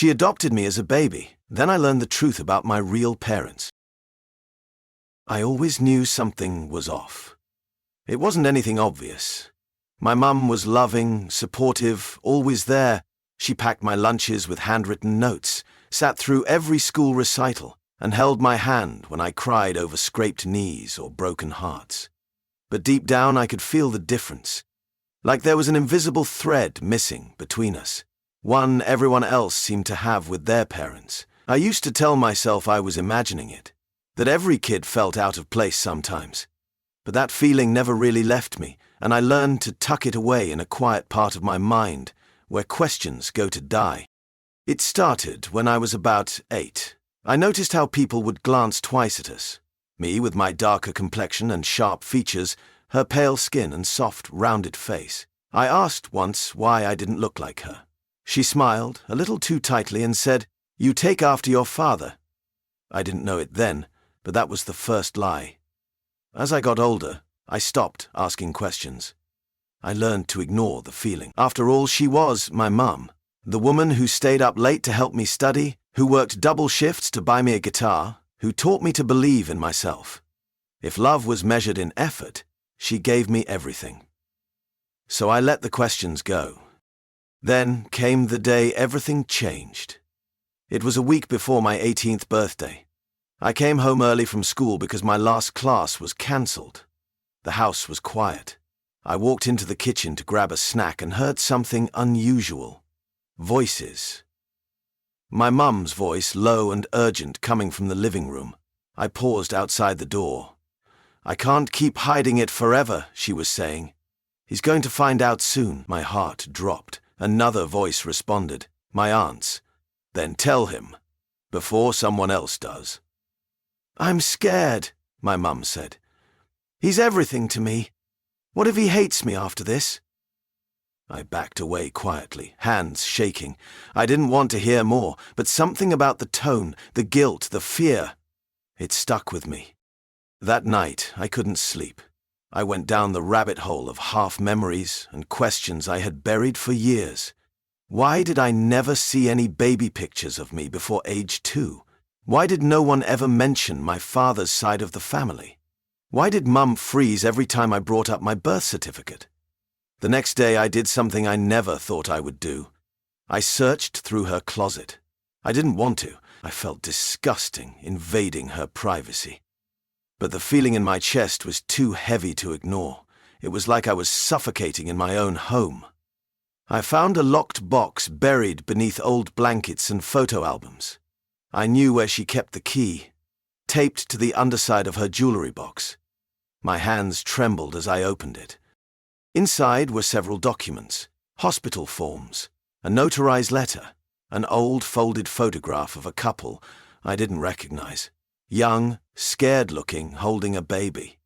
She adopted me as a baby. Then I learned the truth about my real parents. I always knew something was off. It wasn't anything obvious. My mum was loving, supportive, always there. She packed my lunches with handwritten notes, sat through every school recital, and held my hand when I cried over scraped knees or broken hearts. But deep down I could feel the difference. Like there was an invisible thread missing between us. One everyone else seemed to have with their parents. I used to tell myself I was imagining it, that every kid felt out of place sometimes. But that feeling never really left me, and I learned to tuck it away in a quiet part of my mind where questions go to die. It started when I was about 8. I noticed how people would glance twice at us. Me with my darker complexion and sharp features, her pale skin and soft, rounded face. I asked once why I didn't look like her. She smiled, a little too tightly, and said, "You take after your father." I didn't know it then, but that was the first lie. As I got older, I stopped asking questions. I learned to ignore the feeling. After all, she was my mum, the woman who stayed up late to help me study, who worked double shifts to buy me a guitar, who taught me to believe in myself. If love was measured in effort, she gave me everything. So I let the questions go. Then came the day everything changed. It was a week before my 18th birthday. I came home early from school because my last class was cancelled. The house was quiet. I walked into the kitchen to grab a snack and heard something unusual. Voices. My mum's voice, low and urgent, coming from the living room. I paused outside the door. "I can't keep hiding it forever," she was saying. "He's going to find out soon." My heart dropped. Another voice responded, my aunt's. "Then tell him, before someone else does." "I'm scared," my mum said. "He's everything to me. What if he hates me after this?" I backed away quietly, hands shaking. I didn't want to hear more, but something about the tone, the guilt, the fear, it stuck with me. That night, I couldn't sleep. I went down the rabbit hole of half-memories and questions I had buried for years. Why did I never see any baby pictures of me before age 2? Why did no one ever mention my father's side of the family? Why did Mum freeze every time I brought up my birth certificate? The next day I did something I never thought I would do. I searched through her closet. I didn't want to. I felt disgusting, invading her privacy. But the feeling in my chest was too heavy to ignore. It was like I was suffocating in my own home. I found a locked box buried beneath old blankets and photo albums. I knew where she kept the key, taped to the underside of her jewelry box. My hands trembled as I opened it. Inside were several documents, hospital forms, a notarized letter, an old folded photograph of a couple I didn't recognize. Young, scared-looking, holding a baby.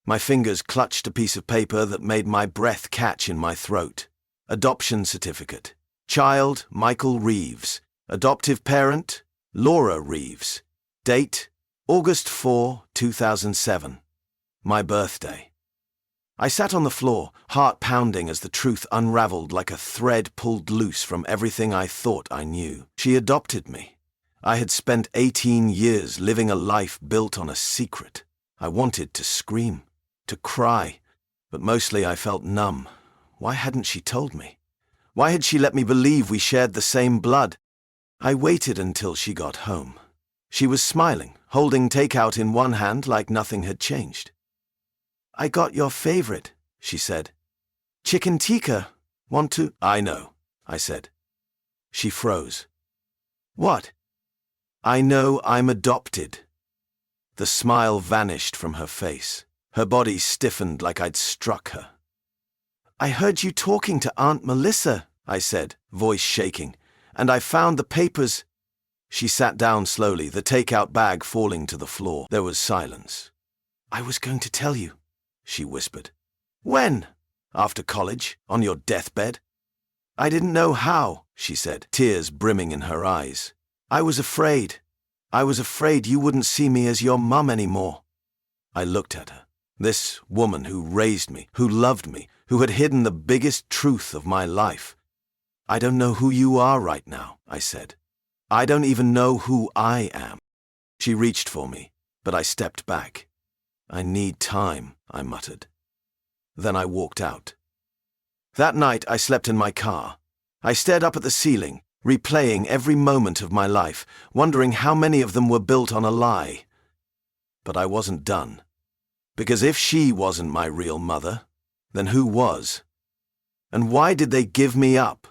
My fingers clutched a piece of paper that made my breath catch in my throat. Adoption certificate. Child, Michael Reeves. Adoptive parent, Laura Reeves. Date, August 4, 2007. My birthday. I sat on the floor, heart pounding as the truth unraveled like a thread pulled loose from everything I thought I knew. She adopted me. I had spent 18 years living a life built on a secret. I wanted to scream, to cry, but mostly I felt numb. Why hadn't she told me? Why had she let me believe we shared the same blood? I waited until she got home. She was smiling, holding takeout in one hand like nothing had changed. "I got your favorite," she said. "Chicken tikka. Want to?" "I know," I said. She froze. "What?" "I know I'm adopted." The smile vanished from her face. Her body stiffened like I'd struck her. "I heard you talking to Aunt Melissa," I said, voice shaking, "and I found the papers." She sat down slowly, the takeout bag falling to the floor. There was silence. "I was going to tell you," she whispered. "When?" "After college, on your deathbed." "I didn't know how," she said, tears brimming in her eyes. "I was afraid. I was afraid you wouldn't see me as your mum anymore." I looked at her. This woman who raised me, who loved me, who had hidden the biggest truth of my life. "I don't know who you are right now," I said. I don't even know who I am." She reached for me, but I stepped back. "I need time," I muttered. Then I walked out. That night I slept in my car. I stared up at the ceiling, replaying every moment of my life, wondering how many of them were built on a lie. But I wasn't done. Because if she wasn't my real mother, then who was? And why did they give me up?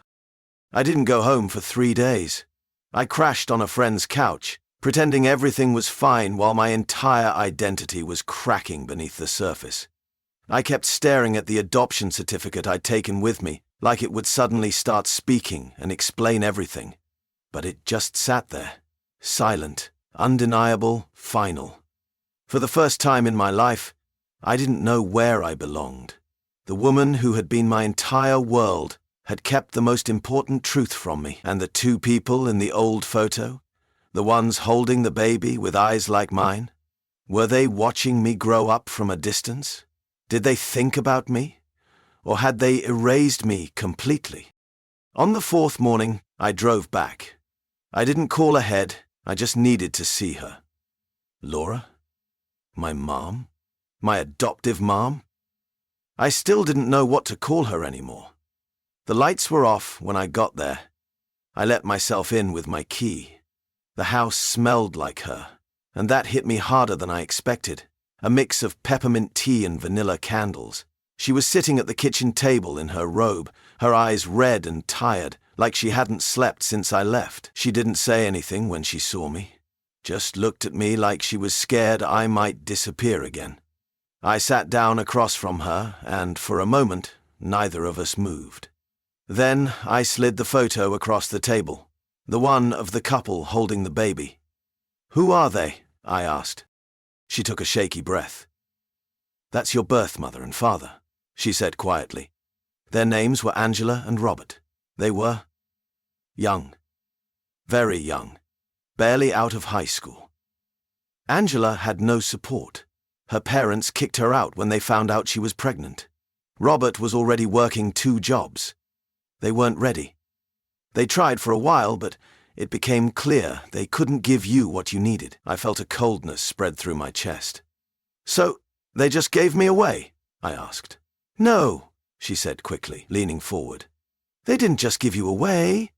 I didn't go home for 3 days. I crashed on a friend's couch, pretending everything was fine while my entire identity was cracking beneath the surface. I kept staring at the adoption certificate I'd taken with me, like it would suddenly start speaking and explain everything. But it just sat there, silent, undeniable, final. For the first time in my life, I didn't know where I belonged. The woman who had been my entire world had kept the most important truth from me, and the 2 people in the old photo, the ones holding the baby with eyes like mine, were they watching me grow up from a distance? Did they think about me? Or had they erased me completely? On the 4th morning, I drove back. I didn't call ahead, I just needed to see her. Laura? My mom? My adoptive mom? I still didn't know what to call her anymore. The lights were off when I got there. I let myself in with my key. The house smelled like her, and that hit me harder than I expected. A mix of peppermint tea and vanilla candles. She was sitting at the kitchen table in her robe, her eyes red and tired, like she hadn't slept since I left. She didn't say anything when she saw me, just looked at me like she was scared I might disappear again. I sat down across from her, and for a moment, neither of us moved. Then I slid the photo across the table, the one of the couple holding the baby. "Who are they?" I asked. She took a shaky breath. "That's your birth mother and father," she said quietly. Their names were Angela and Robert. They were young. Very young. Barely out of high school. Angela had no support. Her parents kicked her out when they found out she was pregnant. Robert was already working 2 jobs. They weren't ready. They tried for a while, but it became clear they couldn't give you what you needed. I felt a coldness spread through my chest. "So, they just gave me away?" I asked. "No," she said quickly, leaning forward. "They didn't just give you away.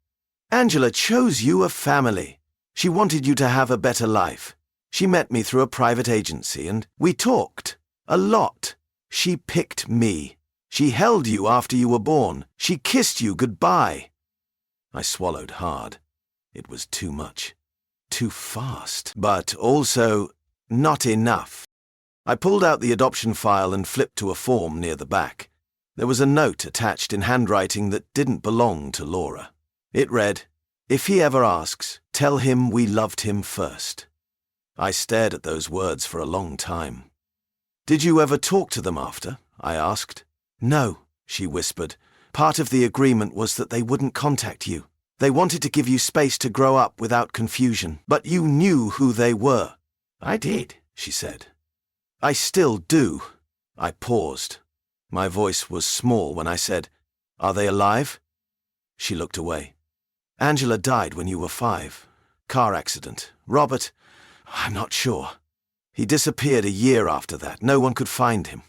Angela chose you a family. She wanted you to have a better life. She met me through a private agency, and we talked. A lot. She picked me. She held you after you were born. She kissed you goodbye." I swallowed hard. It was too much. Too fast. But also not enough. I pulled out the adoption file and flipped to a form near the back. There was a note attached in handwriting that didn't belong to Laura. It read, "If he ever asks, tell him we loved him first." I stared at those words for a long time. "Did you ever talk to them after?" I asked. "No," she whispered. "Part of the agreement was that they wouldn't contact you. They wanted to give you space to grow up without confusion, but you knew who they were." "I did," she said. "I still do." I paused. My voice was small when I said, "Are they alive?" She looked away. "Angela died when you were 5. Car accident. Robert, I'm not sure. He disappeared a year after that. No one could find him."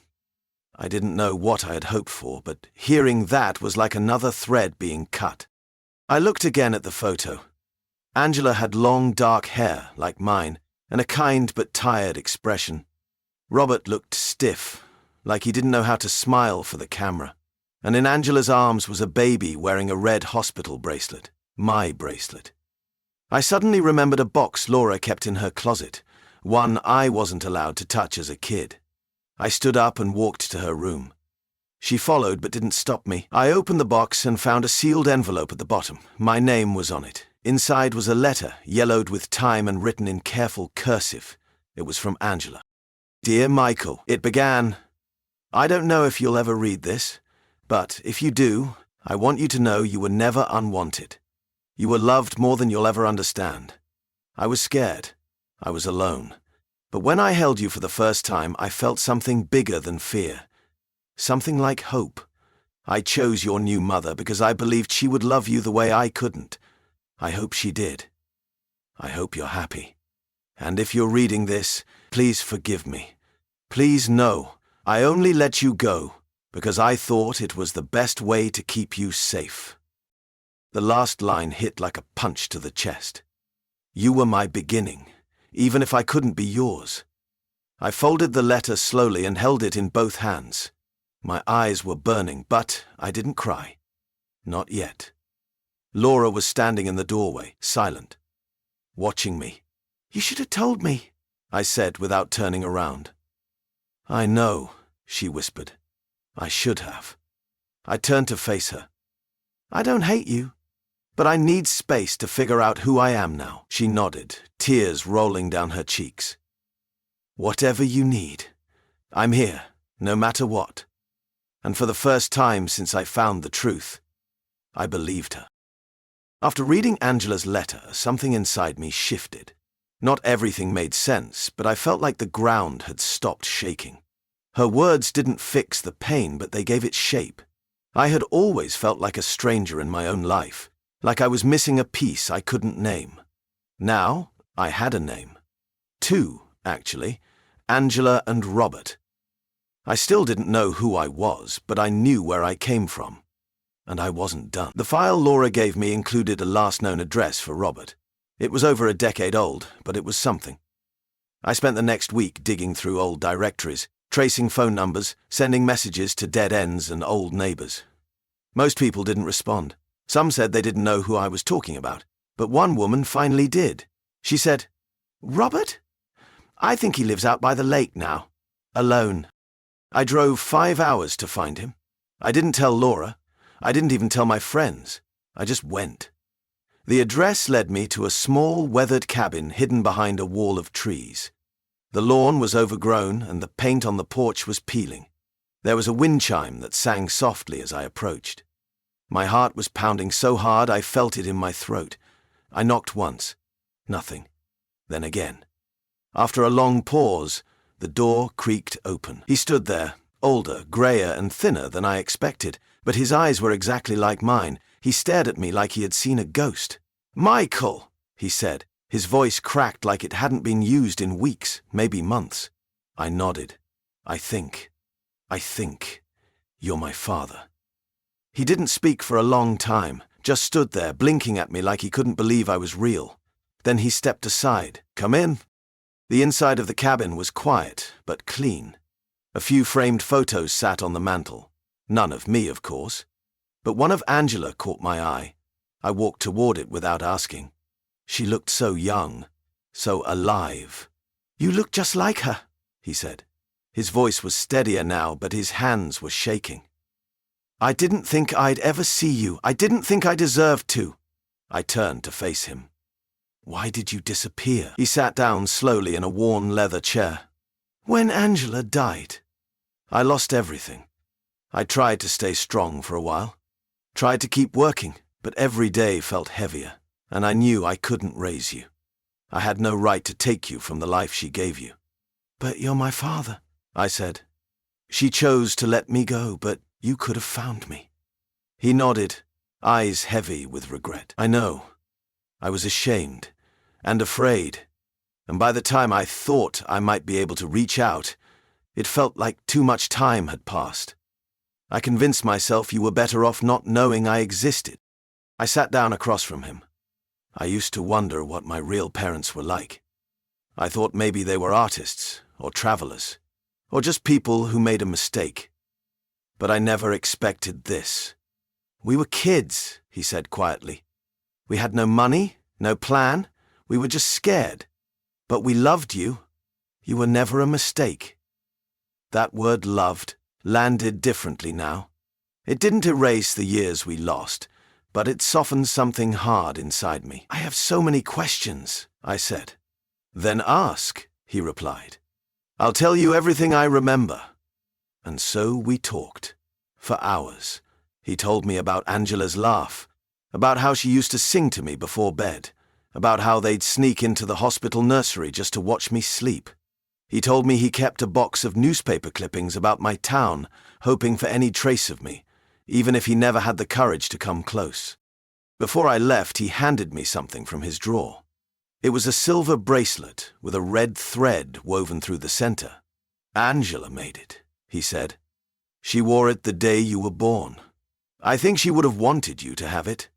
I didn't know what I had hoped for, but hearing that was like another thread being cut. I looked again at the photo. Angela had long dark hair, like mine, and a kind but tired expression. Robert looked stiff, like he didn't know how to smile for the camera. And in Angela's arms was a baby wearing a red hospital bracelet, my bracelet. I suddenly remembered a box Laura kept in her closet, one I wasn't allowed to touch as a kid. I stood up and walked to her room. She followed but didn't stop me. I opened the box and found a sealed envelope at the bottom. My name was on it. Inside was a letter, yellowed with time and written in careful cursive. It was from Angela. "Dear Michael," it began. "I don't know if you'll ever read this, but if you do, I want you to know you were never unwanted. You were loved more than you'll ever understand. I was scared. I was alone. But when I held you for the first time, I felt something bigger than fear. Something like hope. I chose your new mother because I believed she would love you the way I couldn't. I hope she did. I hope you're happy. And if you're reading this, please forgive me. Please know, I only let you go because I thought it was the best way to keep you safe." The last line hit like a punch to the chest. You were my beginning, even if I couldn't be yours. I folded the letter slowly and held it in both hands. My eyes were burning, but I didn't cry. Not yet. Laura was standing in the doorway, silent, watching me. "You should have told me," I said without turning around. "I know," she whispered. "I should have." I turned to face her. "I don't hate you, but I need space to figure out who I am now." She nodded, tears rolling down her cheeks. "Whatever you need, I'm here, no matter what." And for the first time since I found the truth, I believed her. After reading Angela's letter, something inside me shifted. Not everything made sense, but I felt like the ground had stopped shaking. Her words didn't fix the pain, but they gave it shape. I had always felt like a stranger in my own life, like I was missing a piece I couldn't name. Now, I had a name. Two, actually, Angela and Robert. I still didn't know who I was, but I knew where I came from. And I wasn't done. The file Laura gave me included a last known address for Robert. It was over a decade old, but it was something. I spent the next week digging through old directories, tracing phone numbers, sending messages to dead ends and old neighbors. Most people didn't respond. Some said they didn't know who I was talking about, but one woman finally did. She said, "Robert? I think he lives out by the lake now, alone." I drove 5 hours to find him. I didn't tell Laura. I didn't even tell my friends. I just went. The address led me to a small, weathered cabin hidden behind a wall of trees. The lawn was overgrown and the paint on the porch was peeling. There was a wind chime that sang softly as I approached. My heart was pounding so hard I felt it in my throat. I knocked once. Nothing. Then again. After a long pause, the door creaked open. He stood there, older, grayer and thinner than I expected, but his eyes were exactly like mine. He stared at me like he had seen a ghost. "Michael," he said. His voice cracked like it hadn't been used in weeks, maybe months. I nodded. I think you're my father." He didn't speak for a long time, just stood there blinking at me like he couldn't believe I was real. Then he stepped aside. "Come in." The inside of the cabin was quiet, but clean. A few framed photos sat on the mantel. None of me, of course. But one of Angela caught my eye. I walked toward it without asking. She looked so young, so alive. "You look just like her," he said. His voice was steadier now, but his hands were shaking. "I didn't think I'd ever see you. I didn't think I deserved to." I turned to face him. "Why did you disappear?" He sat down slowly in a worn leather chair. "When Angela died, I lost everything. I tried to stay strong for a while. Tried to keep working, but every day felt heavier, and I knew I couldn't raise you. I had no right to take you from the life she gave you." "But you're my father," I said. "She chose to let me go, but you could have found me." He nodded, eyes heavy with regret. "I know. I was ashamed and afraid, and by the time I thought I might be able to reach out, it felt like too much time had passed. I convinced myself you were better off not knowing I existed." I sat down across from him. I used to wonder what my real parents were like. I thought maybe they were artists, or travelers, or just people who made a mistake. But I never expected this. "We were kids," he said quietly. "We had no money, no plan. We were just scared. But we loved you. You were never a mistake." That word "loved" landed differently now. It didn't erase the years we lost, but it softened something hard inside me. "I have so many questions," I said. "Then ask," he replied. "I'll tell you everything I remember." And so we talked. For hours. He told me about Angela's laugh, about how she used to sing to me before bed, about how they'd sneak into the hospital nursery just to watch me sleep. He told me he kept a box of newspaper clippings about my town, hoping for any trace of me, even if he never had the courage to come close. Before I left, he handed me something from his drawer. It was a silver bracelet with a red thread woven through the center. Angela made it, he said. She wore it the day you were born. I think she would have wanted you to have it.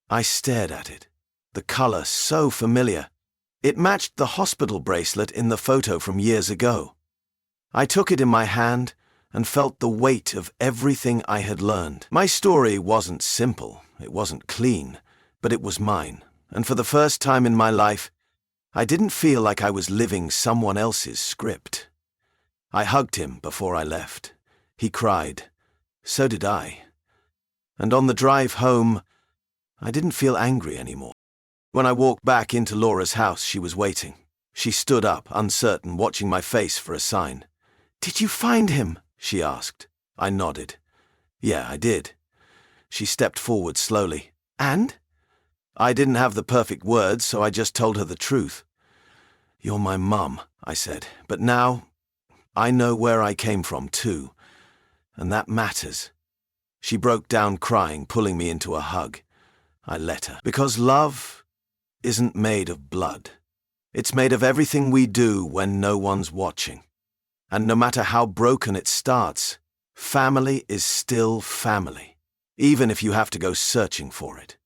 I stared at it. The color so familiar. It matched the hospital bracelet in the photo from years ago. I took it in my hand and felt the weight of everything I had learned. My story wasn't simple, it wasn't clean, but it was mine, and for the first time in my life, I didn't feel like I was living someone else's script. I hugged him before I left. He cried. So did I. And on the drive home, I didn't feel angry anymore. When I walked back into Laura's house, she was waiting. She stood up, uncertain, watching my face for a sign. "Did you find him?" she asked. I nodded. "Yeah, I did." She stepped forward slowly. "And?" I didn't have the perfect words, so I just told her the truth. "You're my mum," I said, "but now I know where I came from too, and that matters." She broke down crying, pulling me into a hug. I let her. Because love isn't made of blood. It's made of everything we do when no one's watching. And no matter how broken it starts, family is still family, even if you have to go searching for it.